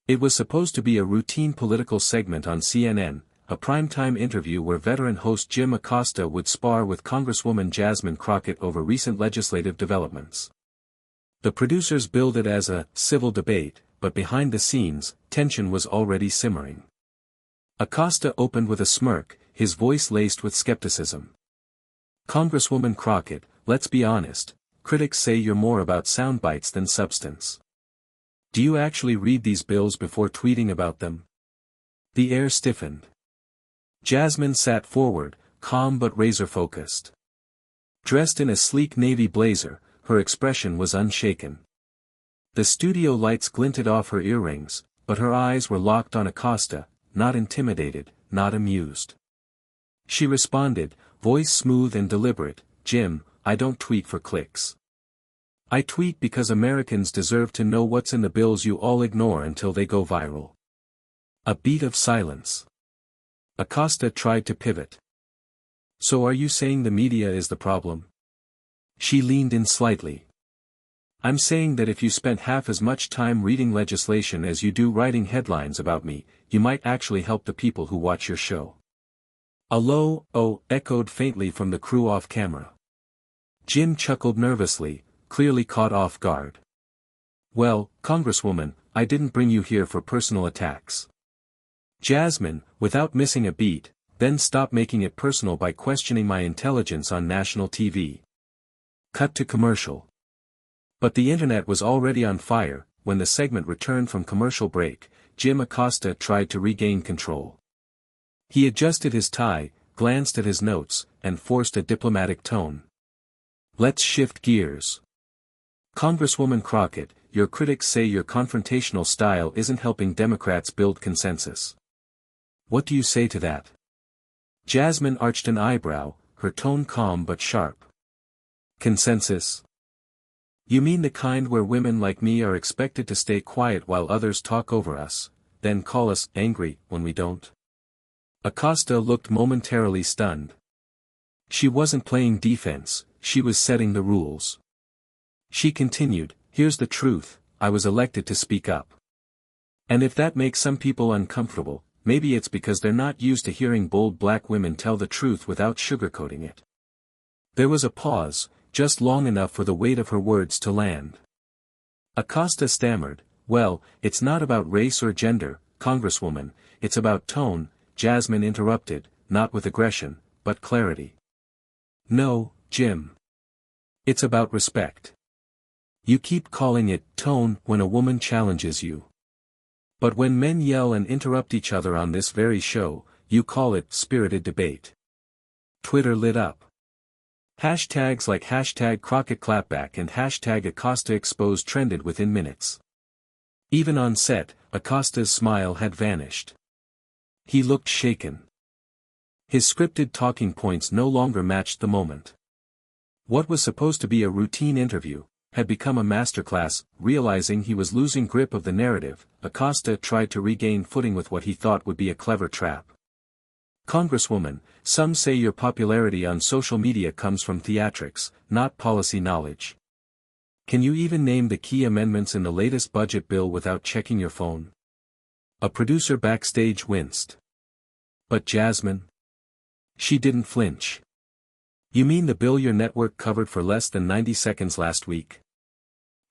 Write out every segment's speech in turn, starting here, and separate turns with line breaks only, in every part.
It was supposed to be a routine political segment on CNN, a primetime interview where veteran host Jim Acosta would spar with Congresswoman Jasmine Crockett over recent legislative developments. The producers billed it as a civil debate, but behind the scenes, tension was already simmering. Acosta opened with a smirk, his voice laced with skepticism. "Congresswoman Crockett, let's be honest, critics say you're more about sound bites than substance. Do you actually read these bills before tweeting about them?" The air stiffened. Jasmine sat forward, calm but razor-focused. Dressed in a sleek navy blazer, her expression was unshaken. The studio lights glinted off her earrings, but her eyes were locked on Acosta, not intimidated, not amused. She responded, voice smooth and deliberate, "Jim, I don't tweet for clicks. I tweet because Americans deserve to know what's in the bills you all ignore until they go viral." A beat of silence. Acosta tried to pivot. "So are you saying the media is the problem?" She leaned in slightly. "I'm saying that if you spent half as much time reading legislation as you do writing headlines about me, you might actually help the people who watch your show." A low "oh" echoed faintly from the crew off camera. Jim chuckled nervously, clearly caught off guard. "Well, Congresswoman, I didn't bring you here for personal attacks." Jasmine, without missing a beat, then stopped making it personal by questioning my intelligence on national TV. Cut to commercial. But the internet was already on fire. When the segment returned from commercial break, Jim Acosta tried to regain control. He adjusted his tie, glanced at his notes, and forced a diplomatic tone. "Let's shift gears. Congresswoman Crockett, your critics say your confrontational style isn't helping Democrats build consensus. What do you say to that?" Jasmine arched an eyebrow, her tone calm but sharp. "Consensus? You mean the kind where women like me are expected to stay quiet while others talk over us, then call us angry when we don't?" Acosta looked momentarily stunned. She wasn't playing defense, she was setting the rules. She continued, "Here's the truth, I was elected to speak up. And if that makes some people uncomfortable, maybe it's because they're not used to hearing bold black women tell the truth without sugarcoating it." There was a pause, just long enough for the weight of her words to land. Acosta stammered, "Well, it's not about race or gender, Congresswoman, it's about tone." Jasmine interrupted, not with aggression, but clarity. "No, Jim. It's about respect. You keep calling it tone when a woman challenges you. But when men yell and interrupt each other on this very show, you call it spirited debate." Twitter lit up. Hashtags like #CrockettClapback and #AcostaExposed trended within minutes. Even on set, Acosta's smile had vanished. He looked shaken. His scripted talking points no longer matched the moment. What was supposed to be a routine interview had become a masterclass. Realizing he was losing grip of the narrative, Acosta tried to regain footing with what he thought would be a clever trap. "Congresswoman, some say your popularity on social media comes from theatrics, not policy knowledge. Can you even name the key amendments in the latest budget bill without checking your phone?" A producer backstage winced. "But Jasmine?" She didn't flinch. "You mean the bill your network covered for less than 90 seconds last week?"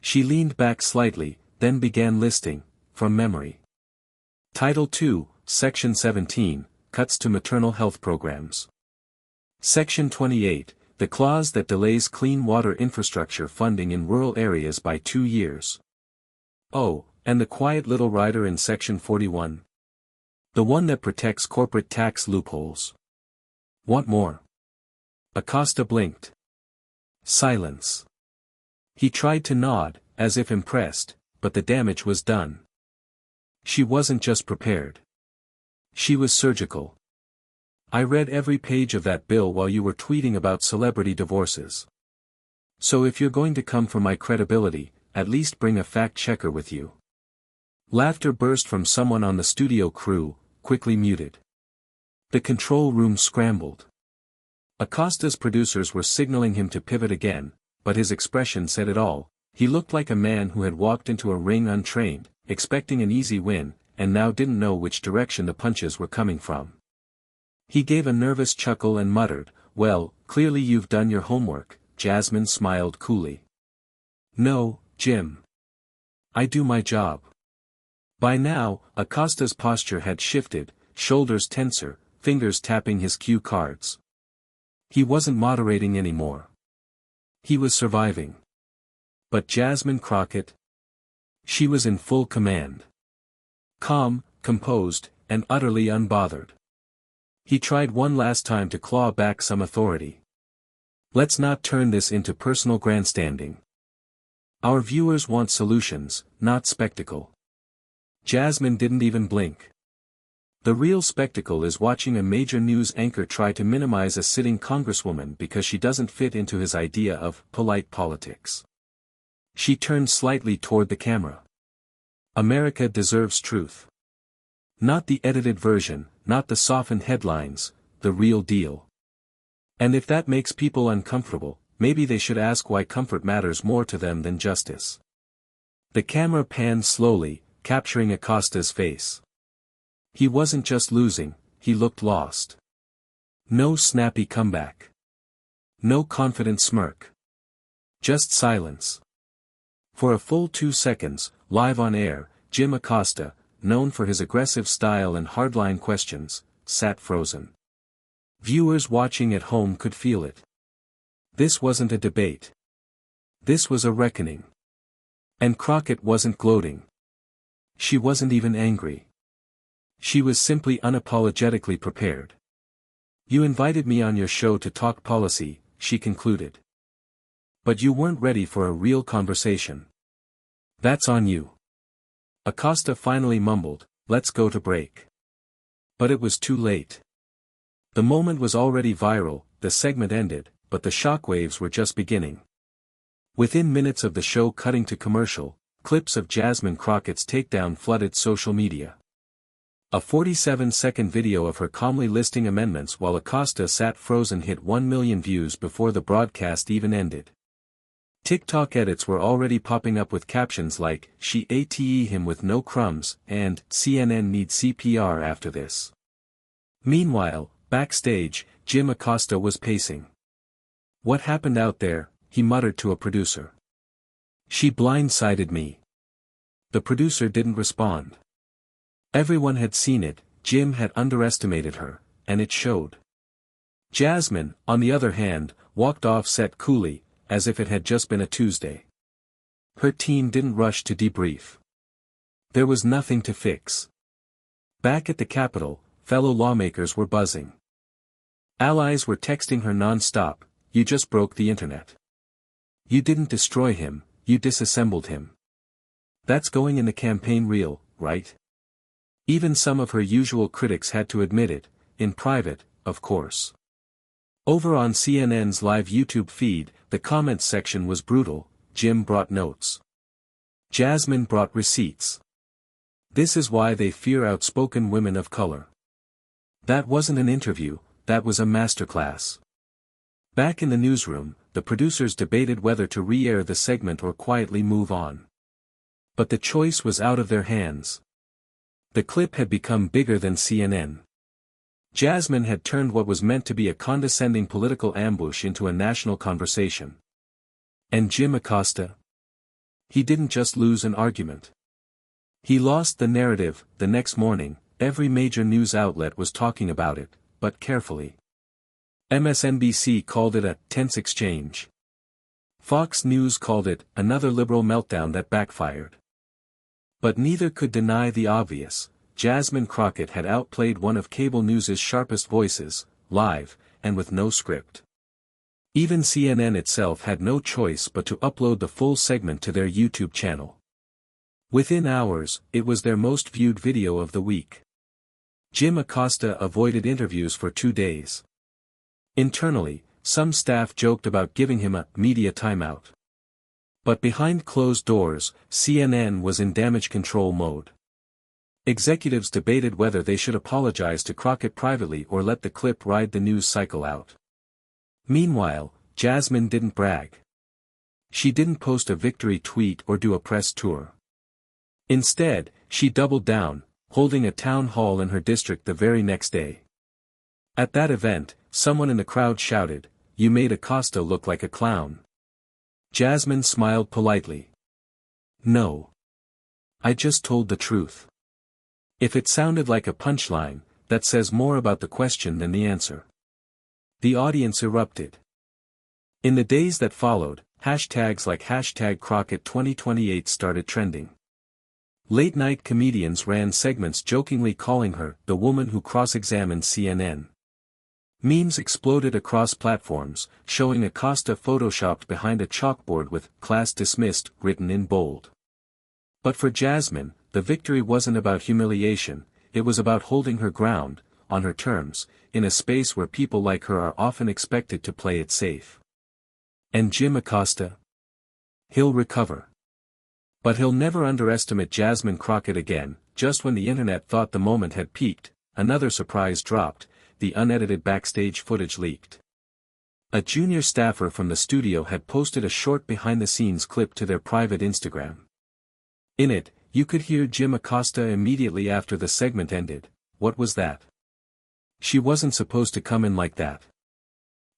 She leaned back slightly, then began listing, from memory. Title II, Section 17, Cuts to Maternal Health Programs. Section 28, the clause that delays clean water infrastructure funding in rural areas by 2 years. Oh, and the quiet little rider in Section 41. The one that protects corporate tax loopholes. Want more? Acosta blinked. Silence. He tried to nod, as if impressed, but the damage was done. She wasn't just prepared. She was surgical. "I read every page of that bill while you were tweeting about celebrity divorces. So if you're going to come for my credibility, at least bring a fact-checker with you." Laughter burst from someone on the studio crew, quickly muted. The control room scrambled. Acosta's producers were signaling him to pivot again, but his expression said it all. He looked like a man who had walked into a ring untrained, expecting an easy win, and now didn't know which direction the punches were coming from. He gave a nervous chuckle and muttered, "Well, clearly you've done your homework." Jasmine smiled coolly. "No, Jim. I do my job." By now, Acosta's posture had shifted, shoulders tenser, fingers tapping his cue cards. He wasn't moderating anymore. He was surviving. But Jasmine Crockett? She was in full command. Calm, composed, and utterly unbothered. He tried one last time to claw back some authority. "Let's not turn this into personal grandstanding. Our viewers want solutions, not spectacle." Jasmine didn't even blink. The real spectacle is watching a major news anchor try to minimize a sitting congresswoman because she doesn't fit into his idea of polite politics. She turned slightly toward the camera. "America deserves truth. Not the edited version, not the softened headlines, the real deal. And if that makes people uncomfortable, maybe they should ask why comfort matters more to them than justice." The camera panned slowly, capturing Acosta's face. He wasn't just losing, he looked lost. No snappy comeback. No confident smirk. Just silence. For a full 2 seconds, live on air, Jim Acosta, known for his aggressive style and hardline questions, sat frozen. Viewers watching at home could feel it. This wasn't a debate. This was a reckoning. And Crockett wasn't gloating. She wasn't even angry. She was simply unapologetically prepared. "You invited me on your show to talk policy," she concluded. "But you weren't ready for a real conversation. That's on you." Acosta finally mumbled, "Let's go to break." But it was too late. The moment was already viral, the segment ended, but the shockwaves were just beginning. Within minutes of the show cutting to commercial, clips of Jasmine Crockett's takedown flooded social media. A 47-second video of her calmly listing amendments while Acosta sat frozen hit 1 million views before the broadcast even ended. TikTok edits were already popping up with captions like, "She ate him with no crumbs," and "CNN needs CPR after this." Meanwhile, backstage, Jim Acosta was pacing. "What happened out there?" he muttered to a producer. "She blindsided me." The producer didn't respond. Everyone had seen it, Jim had underestimated her, and it showed. Jasmine, on the other hand, walked off set coolly, as if it had just been a Tuesday. Her team didn't rush to debrief. There was nothing to fix. Back at the Capitol, fellow lawmakers were buzzing. Allies were texting her non-stop, "You just broke the internet. You didn't destroy him, you disassembled him. That's going in the campaign reel, right?" Even some of her usual critics had to admit it, in private, of course. Over on CNN's live YouTube feed, the comments section was brutal. Jim brought notes. Jasmine brought receipts. "This is why they fear outspoken women of color." That wasn't an interview, that was a masterclass. Back in the newsroom, the producers debated whether to re-air the segment or quietly move on. But the choice was out of their hands. The clip had become bigger than CNN. Jasmine had turned what was meant to be a condescending political ambush into a national conversation. And Jim Acosta? He didn't just lose an argument. He lost the narrative. The next morning, every major news outlet was talking about it, but carefully. MSNBC called it a tense exchange. Fox News called it another liberal meltdown that backfired. But neither could deny the obvious. Jasmine Crockett had outplayed one of cable news's sharpest voices, live, and with no script. Even CNN itself had no choice but to upload the full segment to their YouTube channel. Within hours, it was their most viewed video of the week. Jim Acosta avoided interviews for 2 days. Internally, some staff joked about giving him a media timeout. But behind closed doors, CNN was in damage control mode. Executives debated whether they should apologize to Crockett privately or let the clip ride the news cycle out. Meanwhile, Jasmine didn't brag. She didn't post a victory tweet or do a press tour. Instead, she doubled down, holding a town hall in her district the very next day. At that event, someone in the crowd shouted, "You made Acosta look like a clown." Jasmine smiled politely. "No. I just told the truth. If it sounded like a punchline, that says more about the question than the answer." The audience erupted. In the days that followed, hashtags like #Crockett2028 started trending. Late-night comedians ran segments jokingly calling her the woman who cross-examined CNN. Memes exploded across platforms, showing Acosta photoshopped behind a chalkboard with "Class Dismissed" written in bold. But for Jasmine, the victory wasn't about humiliation, it was about holding her ground, on her terms, in a space where people like her are often expected to play it safe. And Jim Acosta? He'll recover. But he'll never underestimate Jasmine Crockett again. Just when the internet thought the moment had peaked, another surprise dropped, the unedited backstage footage leaked. A junior staffer from the studio had posted a short behind-the-scenes clip to their private Instagram. In it, you could hear Jim Acosta immediately after the segment ended. "What was that? She wasn't supposed to come in like that.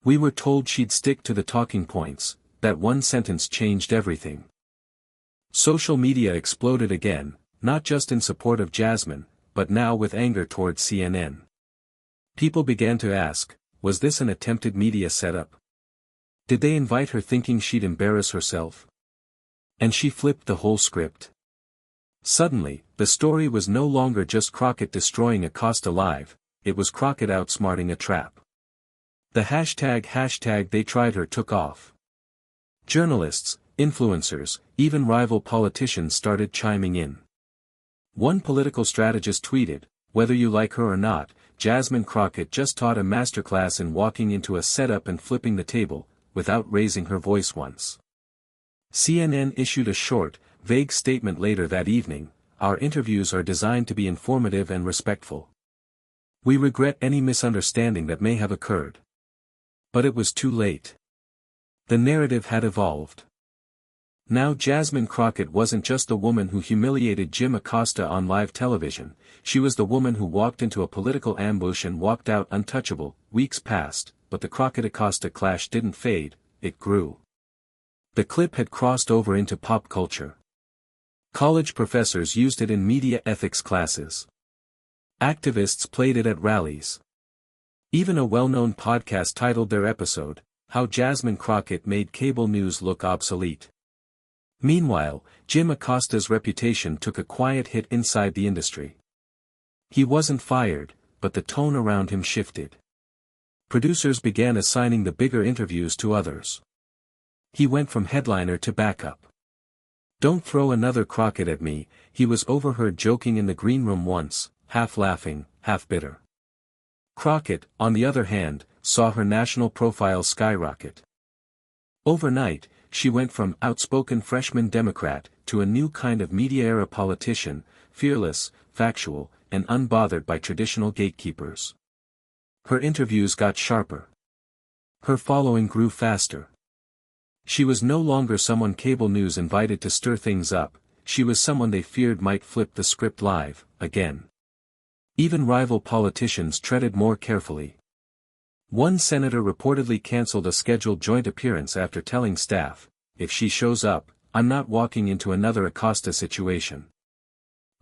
We were told she'd stick to the talking points." That one sentence changed everything. Social media exploded again, not just in support of Jasmine, but now with anger towards CNN. People began to ask, was this an attempted media setup? Did they invite her thinking she'd embarrass herself? And she flipped the whole script. Suddenly, the story was no longer just Crockett destroying Acosta live, it was Crockett outsmarting a trap. The hashtag they tried her took off. Journalists, influencers, even rival politicians started chiming in. One political strategist tweeted, "Whether you like her or not, Jasmine Crockett just taught a masterclass in walking into a setup and flipping the table, without raising her voice once." CNN issued a short, vague statement later that evening, "Our interviews are designed to be informative and respectful. We regret any misunderstanding that may have occurred." But it was too late. The narrative had evolved. Now Jasmine Crockett wasn't just the woman who humiliated Jim Acosta on live television, she was the woman who walked into a political ambush and walked out untouchable. Weeks passed, but the Crockett-Acosta clash didn't fade, it grew. The clip had crossed over into pop culture. College professors used it in media ethics classes. Activists played it at rallies. Even a well-known podcast titled their episode, "How Jasmine Crockett Made Cable News Look Obsolete." Meanwhile, Jim Acosta's reputation took a quiet hit inside the industry. He wasn't fired, but the tone around him shifted. Producers began assigning the bigger interviews to others. He went from headliner to backup. "Don't throw another Crockett at me," he was overheard joking in the green room once, half laughing, half bitter. Crockett, on the other hand, saw her national profile skyrocket. Overnight, she went from outspoken freshman Democrat to a new kind of media-era politician, fearless, factual, and unbothered by traditional gatekeepers. Her interviews got sharper. Her following grew faster. She was no longer someone cable news invited to stir things up, she was someone they feared might flip the script live, again. Even rival politicians treaded more carefully. One senator reportedly canceled a scheduled joint appearance after telling staff, "If she shows up, I'm not walking into another Acosta situation.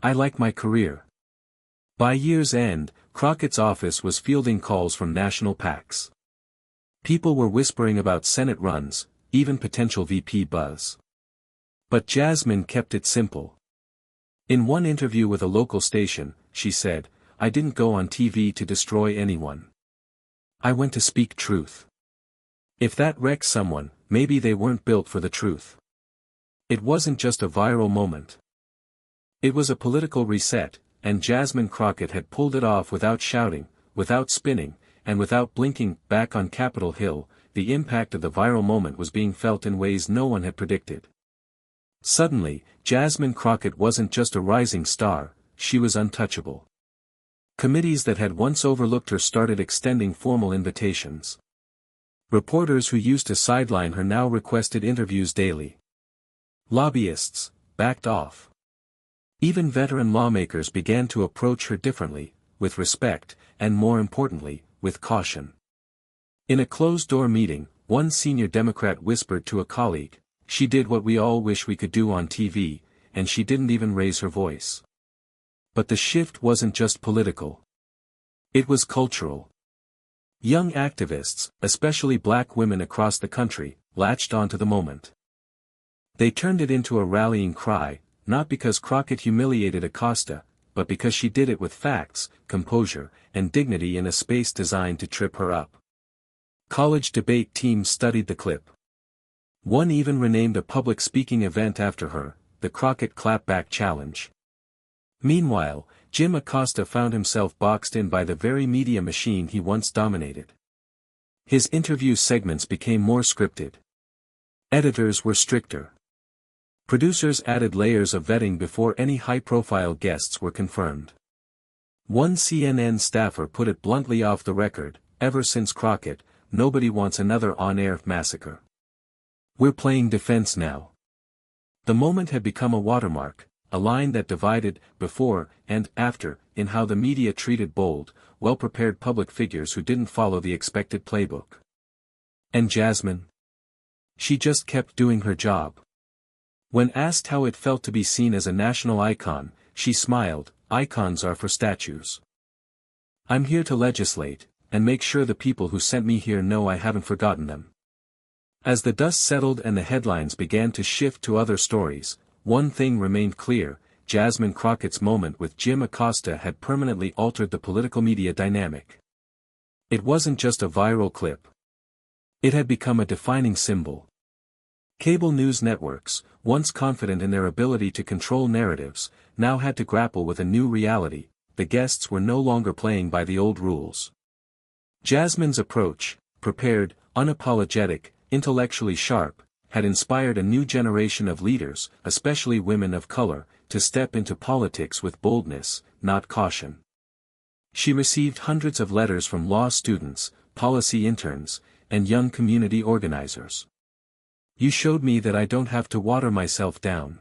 I like my career." By year's end, Crockett's office was fielding calls from national PACs. People were whispering about Senate runs, even potential VP buzz. But Jasmine kept it simple. In one interview with a local station, she said, "I didn't go on TV to destroy anyone. I went to speak truth. If that wrecks someone, maybe they weren't built for the truth." It wasn't just a viral moment. It was a political reset, and Jasmine Crockett had pulled it off without shouting, without spinning, and without blinking. Back on Capitol Hill, the impact of the viral moment was being felt in ways no one had predicted. Suddenly, Jasmine Crockett wasn't just a rising star, she was untouchable. Committees that had once overlooked her started extending formal invitations. Reporters who used to sideline her now requested interviews daily. Lobbyists backed off. Even veteran lawmakers began to approach her differently, with respect, and more importantly, with caution. In a closed-door meeting, one senior Democrat whispered to a colleague, "She did what we all wish we could do on TV, and she didn't even raise her voice." But the shift wasn't just political. It was cultural. Young activists, especially black women across the country, latched onto the moment. They turned it into a rallying cry, not because Crockett humiliated Acosta, but because she did it with facts, composure, and dignity in a space designed to trip her up. College debate teams studied the clip. One even renamed a public speaking event after her, the Crockett Clapback Challenge. Meanwhile, Jim Acosta found himself boxed in by the very media machine he once dominated. His interview segments became more scripted. Editors were stricter. Producers added layers of vetting before any high-profile guests were confirmed. One CNN staffer put it bluntly off the record, "Ever since Crockett, nobody wants another on-air massacre. We're playing defense now." The moment had become a watermark, a line that divided, before and after, in how the media treated bold, well-prepared public figures who didn't follow the expected playbook. And Jasmine? She just kept doing her job. When asked how it felt to be seen as a national icon, she smiled, "Icons are for statues. I'm here to legislate, and make sure the people who sent me here know I haven't forgotten them." As the dust settled and the headlines began to shift to other stories, one thing remained clear: Jasmine Crockett's moment with Jim Acosta had permanently altered the political media dynamic. It wasn't just a viral clip. It had become a defining symbol. Cable news networks, once confident in their ability to control narratives, now had to grapple with a new reality: the guests were no longer playing by the old rules. Jasmine's approach, prepared, unapologetic, intellectually sharp, had inspired a new generation of leaders, especially women of color, to step into politics with boldness, not caution. She received hundreds of letters from law students, policy interns, and young community organizers. "You showed me that I don't have to water myself down.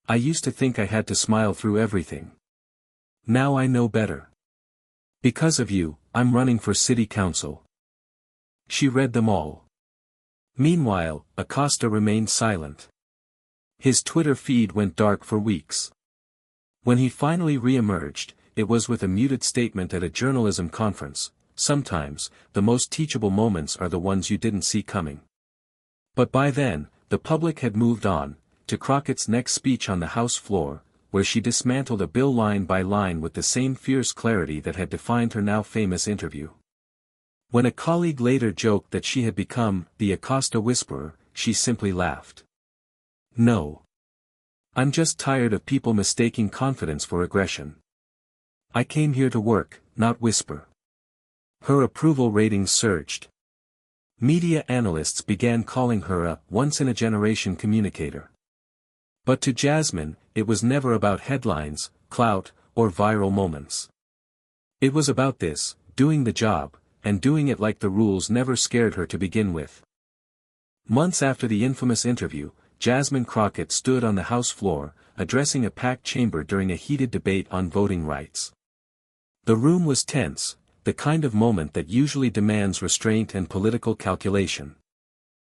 I used to think I had to smile through everything. Now I know better. Because of you, I'm running for city council." She read them all. Meanwhile, Acosta remained silent. His Twitter feed went dark for weeks. When he finally re-emerged, it was with a muted statement at a journalism conference: "Sometimes, the most teachable moments are the ones you didn't see coming." But by then, the public had moved on, to Crockett's next speech on the House floor, where she dismantled a bill line by line with the same fierce clarity that had defined her now famous interview. When a colleague later joked that she had become the Acosta whisperer, she simply laughed. "No. I'm just tired of people mistaking confidence for aggression. I came here to work, not whisper." Her approval ratings surged. Media analysts began calling her a once-in-a-generation communicator. But to Jasmine, it was never about headlines, clout, or viral moments. It was about this: doing the job, and doing it like the rules never scared her to begin with. Months after the infamous interview, Jasmine Crockett stood on the House floor, addressing a packed chamber during a heated debate on voting rights. The room was tense, the kind of moment that usually demands restraint and political calculation.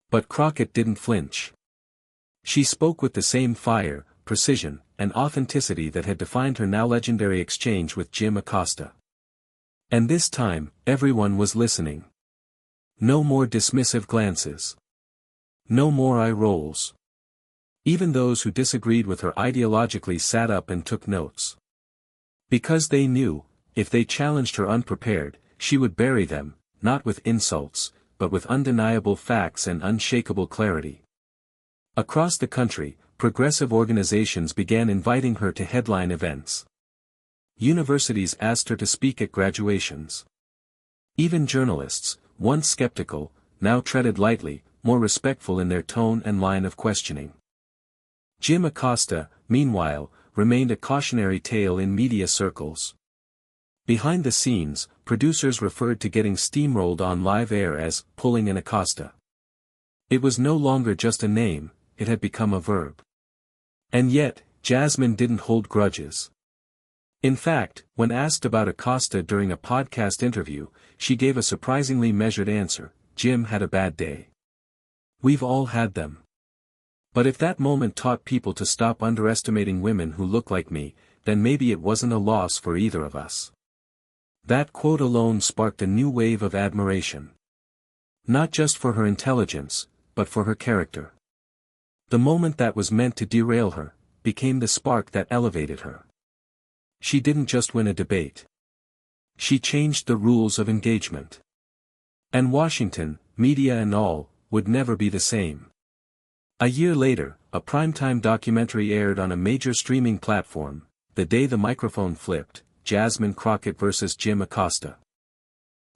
But Crockett didn't flinch. She spoke with the same fire, precision, and authenticity that had defined her now legendary exchange with Jim Acosta. And this time, everyone was listening. No more dismissive glances. No more eye rolls. Even those who disagreed with her ideologically sat up and took notes. Because they knew, if they challenged her unprepared, she would bury them, not with insults, but with undeniable facts and unshakable clarity. Across the country, progressive organizations began inviting her to headline events. Universities asked her to speak at graduations. Even journalists, once skeptical, now treaded lightly, more respectful in their tone and line of questioning. Jim Acosta, meanwhile, remained a cautionary tale in media circles. Behind the scenes, producers referred to getting steamrolled on live air as pulling an Acosta. It was no longer just a name, it had become a verb. And yet, Jasmine didn't hold grudges. In fact, when asked about Acosta during a podcast interview, she gave a surprisingly measured answer: "Jim had a bad day. We've all had them. But if that moment taught people to stop underestimating women who look like me, then maybe it wasn't a loss for either of us." That quote alone sparked a new wave of admiration. Not just for her intelligence, but for her character. The moment that was meant to derail her, became the spark that elevated her. She didn't just win a debate. She changed the rules of engagement. And Washington, media and all, would never be the same. A year later, a primetime documentary aired on a major streaming platform, The Day the Microphone Flipped, Jasmine Crockett vs. Jim Acosta.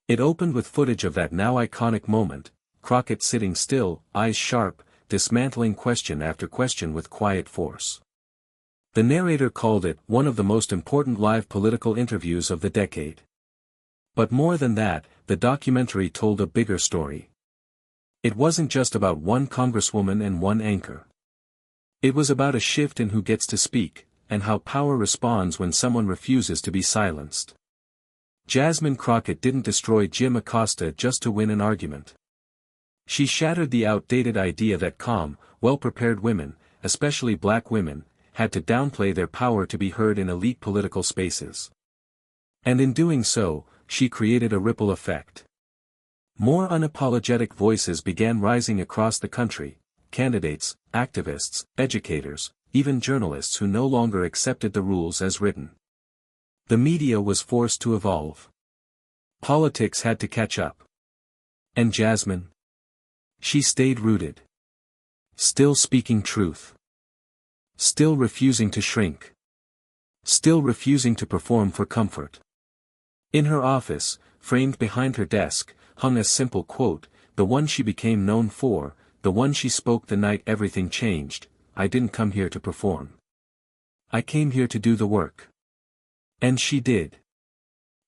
It opened with footage of that now iconic moment, Crockett sitting still, eyes sharp, dismantling question after question with quiet force. The narrator called it one of the most important live political interviews of the decade. But more than that, the documentary told a bigger story. It wasn't just about one congresswoman and one anchor. It was about a shift in who gets to speak, and how power responds when someone refuses to be silenced. Jasmine Crockett didn't destroy Jim Acosta just to win an argument. She shattered the outdated idea that calm, well-prepared women, especially black women, had to downplay their power to be heard in elite political spaces. And in doing so, she created a ripple effect. More unapologetic voices began rising across the country: candidates, activists, educators, even journalists who no longer accepted the rules as written. The media was forced to evolve. Politics had to catch up. And Jasmine? She stayed rooted. Still speaking truth. Still refusing to shrink. Still refusing to perform for comfort. In her office, framed behind her desk, hung a simple quote, the one she became known for, the one she spoke the night everything changed: "I didn't come here to perform. I came here to do the work." And she did.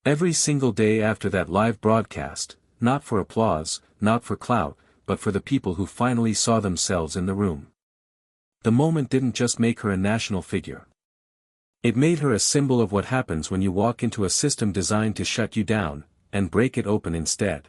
Every single day after that live broadcast, not for applause, not for clout, but for the people who finally saw themselves in the room. The moment didn't just make her a national figure. It made her a symbol of what happens when you walk into a system designed to shut you down, and break it open instead.